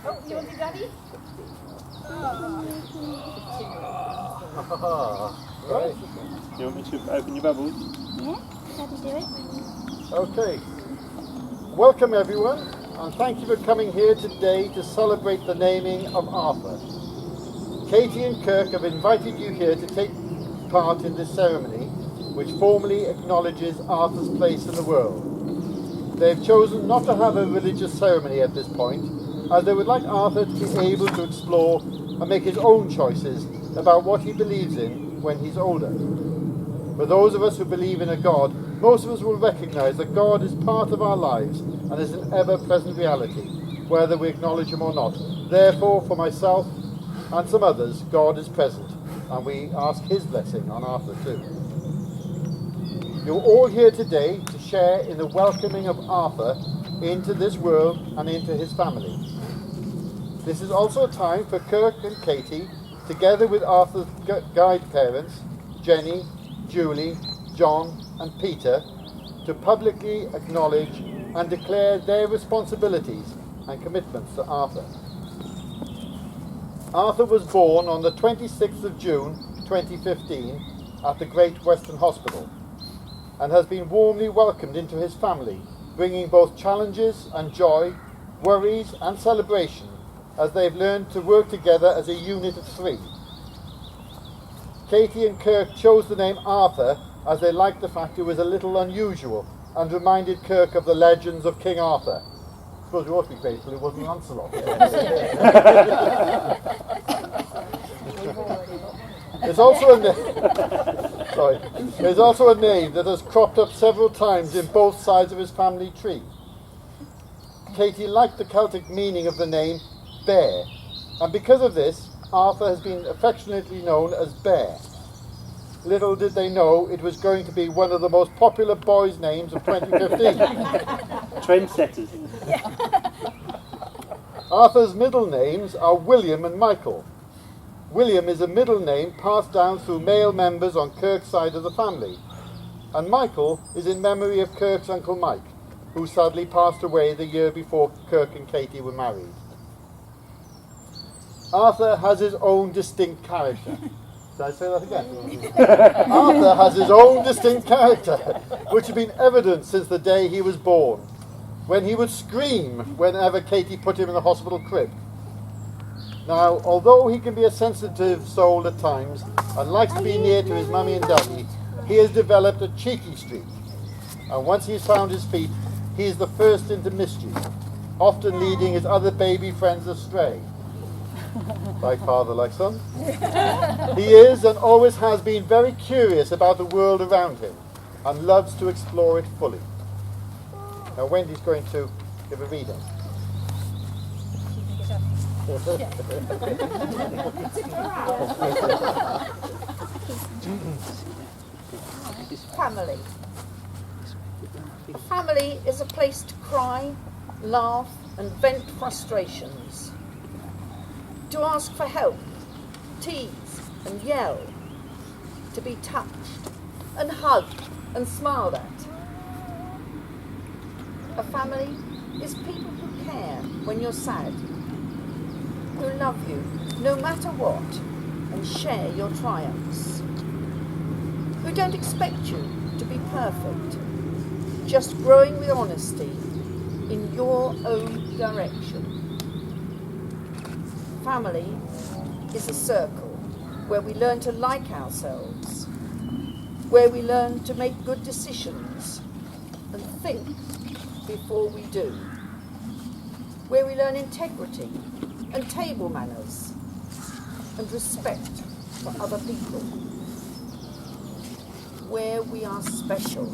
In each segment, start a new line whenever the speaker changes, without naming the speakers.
Oh, you want it, Daddy?
Right.
You want me to open your bubbles?
Yeah, Daddy do it.
Okay. Welcome everyone, and thank you for coming here today to celebrate the naming of Arthur. Katie and Kirk have invited you here to take part in this ceremony, which formally acknowledges Arthur's place in the world. They have chosen not to have a religious ceremony at this point, as they would like Arthur to be able to explore and make his own choices about what he believes in when he's older. For those of us who believe in a God, most of us will recognise that God is part of our lives and is an ever-present reality, whether we acknowledge him or not. Therefore, for myself and some others, God is present, and we ask his blessing on Arthur too. You're all here today to share in the welcoming of Arthur into this world and into his family. This is also a time for Kirk and Katie, together with Arthur's guide parents, Jenny, Julie, John and Peter, to publicly acknowledge and declare their responsibilities and commitments to Arthur. Arthur was born on the 26th of June 2015 at the Great Western Hospital and has been warmly welcomed into his family, bringing both challenges and joy, worries and celebration as they've learned to work together as a unit of three. Katie and Kirk chose the name Arthur as they liked the fact it was a little unusual and reminded Kirk of the legends of King Arthur. I suppose we ought to be grateful it wasn't Lancelot. There's also a name that has cropped up several times in both sides of his family tree. Katie liked the Celtic meaning of the name Bear, and because of this, Arthur has been affectionately known as Bear. Little did they know it was going to be one of the most popular boys' names of 2015.
Trendsetters.
Arthur's middle names are William and Michael. William is a middle name passed down through male members on Kirk's side of the family, and Michael is in memory of Kirk's Uncle Mike, who sadly passed away the year before Kirk and Katie were married. Arthur has his own distinct character. Did I say that again? Arthur has his own distinct character, which has been evident since the day he was born, when he would scream whenever Katie put him in the hospital crib. Now, although he can be a sensitive soul at times and likes to be near to his mummy and daddy, he has developed a cheeky streak. And once he's found his feet, he is the first into mischief, often leading his other baby friends astray. Like father, like son. He is and always has been very curious about the world around him and loves to explore it fully. Now Wendy's going to give a reading.
Family. Family is a place to cry, laugh and vent frustrations. To ask for help, tease and yell. To be touched and hugged and smiled at. A family is people who care when you're sad, who love you no matter what and share your triumphs, who don't expect you to be perfect, just growing with honesty in your own direction. Family is a circle where we learn to like ourselves, where we learn to make good decisions and think before we do, where we learn integrity and table manners and respect for other people, where we are special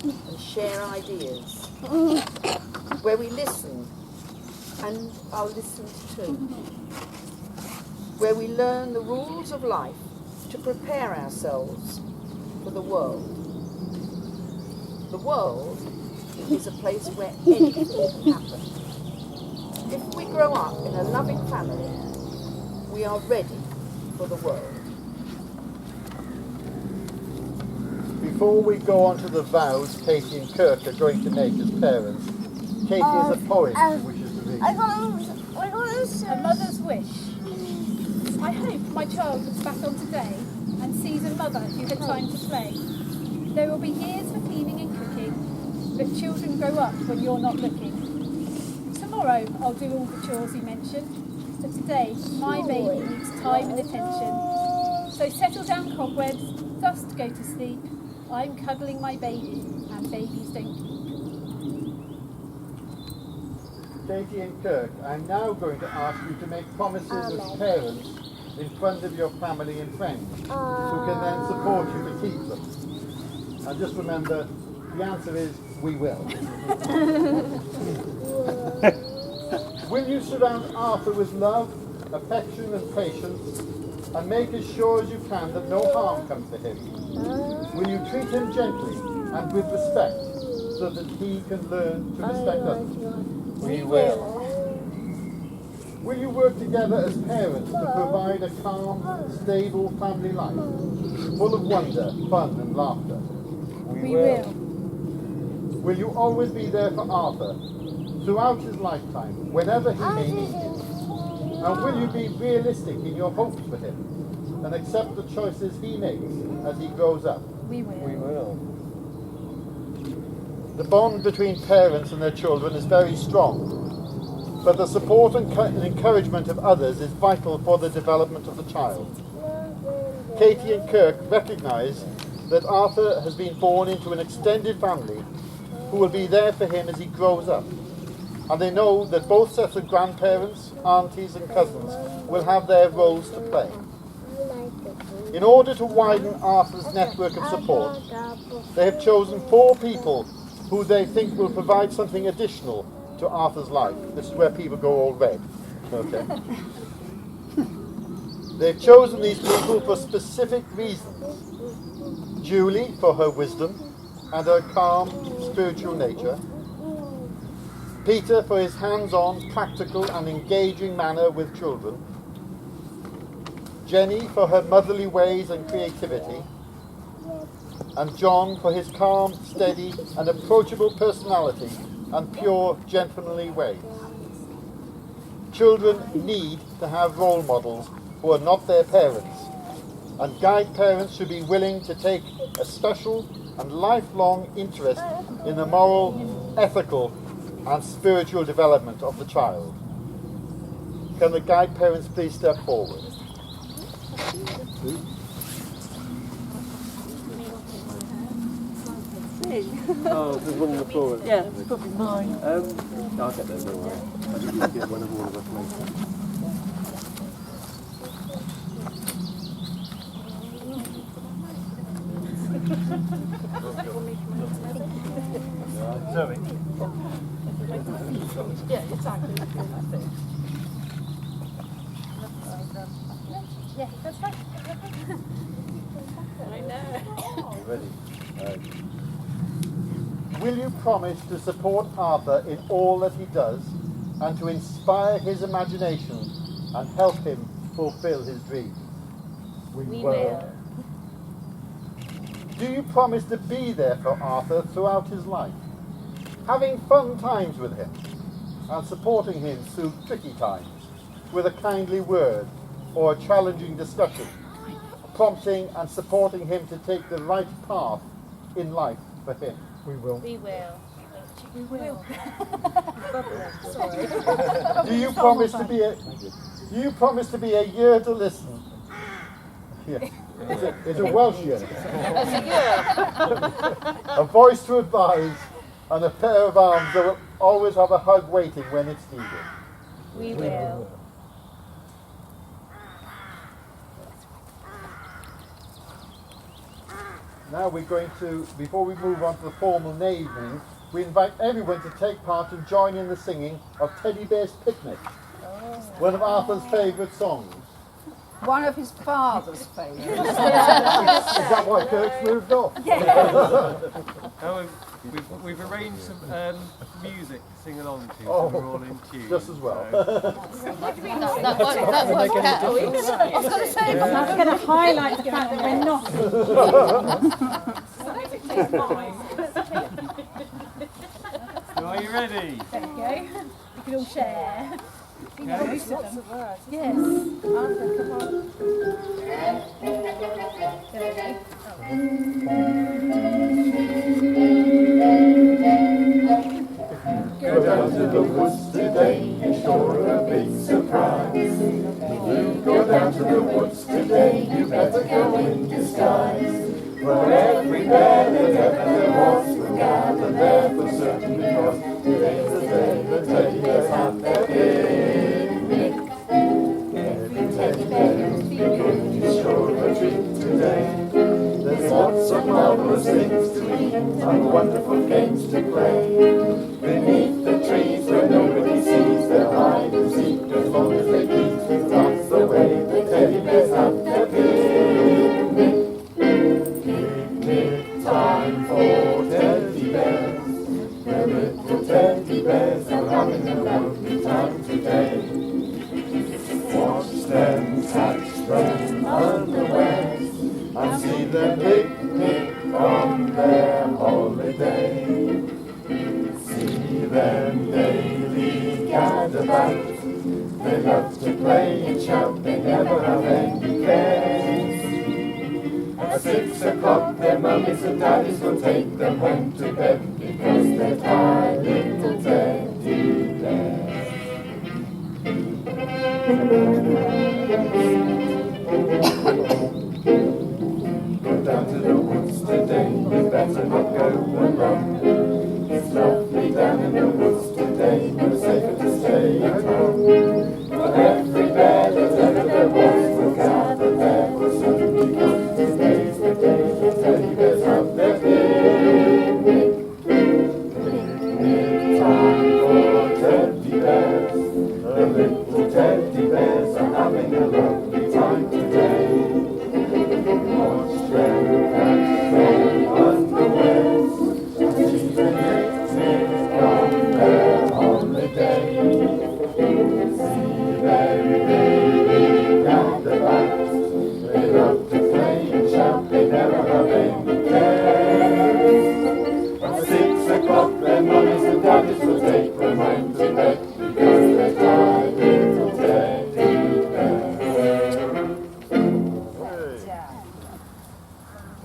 and share ideas, where we listen and are listened to, where we learn the rules of life to prepare ourselves for the world. The world is a place where anything can happen. If we grow up in a loving family, we are ready for the world.
Before we go on to the vows Katie and Kirk are going to make as parents, Katie has a poem she wishes to read.
I got
A mother's wish. I hope my child looks back on today and sees a mother who had time to play. There will be years for cleaning and cooking, but children grow up when you're not looking. Tomorrow I'll do all the chores you mentioned, but today my baby needs time and attention. So settle down cobwebs, dust, go to sleep. I'm cuddling my baby, and babies don't keep.
Katie and Kirk, I'm now going to ask you to make promises as parents in front of your family and friends, who can then support you to keep them. And just remember, the answer is, we will. Will you surround Arthur with love, affection and patience, and make as sure as you can that no harm comes to him? Will you treat him gently and with respect, so that he can learn to respect others?
We will.
Will you work together as parents to provide a calm, stable family life, full of wonder, fun and laughter?
We will.
Will you always be there for Arthur throughout his lifetime, whenever he may need you? And will you be realistic in your hopes for him and accept the choices he makes as he grows up?
We will.
We will. The bond between parents and their children is very strong, but the support and encouragement of others is vital for the development of the child. Katie and Kirk recognise that Arthur has been born into an extended family who will be there for him as he grows up. And they know that both sets of grandparents, aunties and cousins will have their roles to play. In order to widen Arthur's network of support, they have chosen 4 people who they think will provide something additional to Arthur's life. This is where people go all red. Okay. They've chosen these people for specific reasons. Julie for her wisdom and her calm spiritual nature. Peter for his hands-on, practical and engaging manner with children. Jenny for her motherly ways and creativity. And John for his calm, steady and approachable personality and pure, gentlemanly ways. Children need to have role models who are not their parents, and guide parents should be willing to take a special and lifelong interest in the moral, ethical and spiritual development of the child. Can the guide parents please step forward?
Oh, there's one on the floor.
Yeah, it's probably mine.
I'll get those, don't worry. I just need to get one of all of us later. Zoe.
Yeah, exactly.
Yeah, that's right.
I know.
Ready? Will you promise to support Arthur in all that he does and to inspire his imagination and help him fulfill his dreams?
We will.
Do you promise to be there for Arthur throughout his life, having fun times with him and supporting him through tricky times with a kindly word or a challenging discussion, prompting and supporting him to take the right path in life for him?
We will.
We will.
We will.
Sorry.
Do you promise to be a year to listen? Yeah. It's a Welsh year.
That's a year.
A voice to advise and a pair of arms that will always have a hug waiting when it's needed.
We will.
Now we're going to, before we move on to the formal naming, we invite everyone to take part and join in the singing of Teddy Bear's Picnic, one of Arthur's favourite songs.
One of his father's favourites.
Is that why Kirk's moved off?
We've arranged some music to sing along to, so
Oh,
we're all in tune.
just as well.
That worked out.
I'm going to highlight the fact that we're not.
So are you ready?
There we go. We can all share. Most of them. Yes. Arthur, come on. There we go.
Go down to the woods today, you're sure a big surprise. If you go down to the woods today, you better go in disguise. For every bear that ever there was will gather there for certain, because today's the day the teddy bears have their picnic. Every teddy bear who's been good is sure of a treat today. There's lots of marvelous things to eat and wonderful games to play. Beneath the trees where nobody sees, they'll hide and seek as long as they please. That's the way the teddy bears have their picnic. Picnic time for teddy bears. The little teddy bears are having a lovely time today. Watch them catch them unawares and see them picnic on their holiday. See them daily gather about. They love to play and shout, they never have any cares. At 6 o'clock their mummies and daddies will take them home to bed, because they're tired little teddy bears. Go down to the woods today, you better not go alone. It's lovely down in the woods today, no safer to stay at home. For every bear that ever there was will gather there for certain, because today's the day the teddy bears have their picnic. Picnic time for teddy bears. The little teddy bears are having a lovely time today. Watch them catch their unawares and see the picnic on their holiday. See them daily gather back. They love to play and shout, they never have any cares. At 6 o'clock their mummies and daddies will take them home to bed, because they're tired little teddy bears.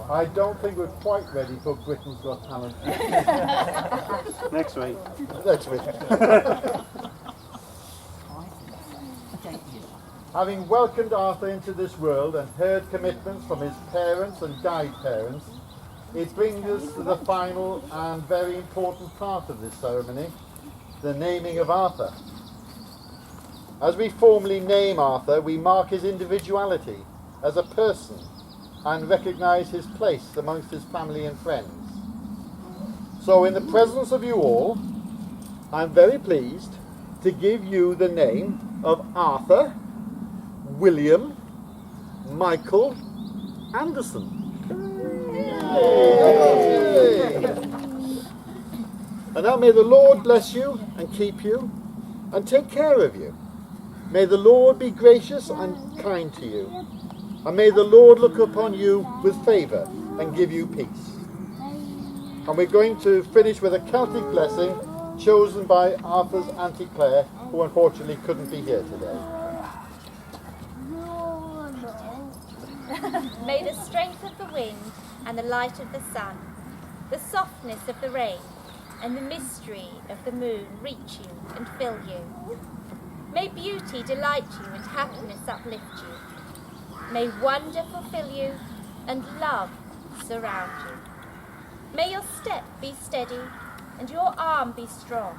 I don't think we're quite ready for Britain's Got Talent.
Next week.
Next week. Having welcomed Arthur into this world and heard commitments from his parents and guide parents, it brings us to the final and very important part of this ceremony, the naming of Arthur. As we formally name Arthur, we mark his individuality as a person and recognise his place amongst his family and friends. So in the presence of you all, I'm very pleased to give you the name of Arthur William Michael Anderson. Yay! And now may the Lord bless you and keep you and take care of you. May the Lord be gracious and kind to you. And may the Lord look upon you with favour and give you peace. And we're going to finish with a Celtic blessing chosen by Arthur's Auntie Claire, who unfortunately couldn't be here today.
May the strength of the wind and the light of the sun, the softness of the rain and the mystery of the moon reach you and fill you. May beauty delight you and happiness uplift you. May wonder fulfill you and love surround you. May your step be steady and your arm be strong.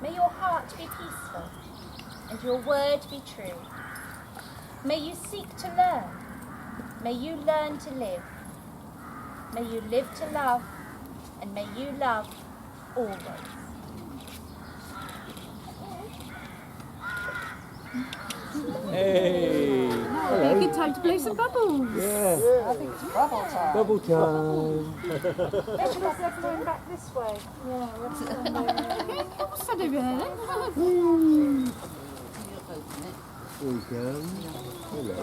May your heart be peaceful and your word be true. May you seek to learn. May you learn to live. May you live to love, and may you love always.
Hey!
Hello. Good time to blow some bubbles.
Yeah.
I think it's bubble time.
Bubble time.
Let's just have going back this way.
Okay, come on, stand over there then.
Welcome. Hello.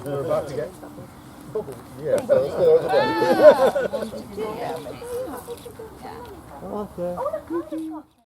We're about to get bubbles. Yeah, so let's get over there.
Arthur.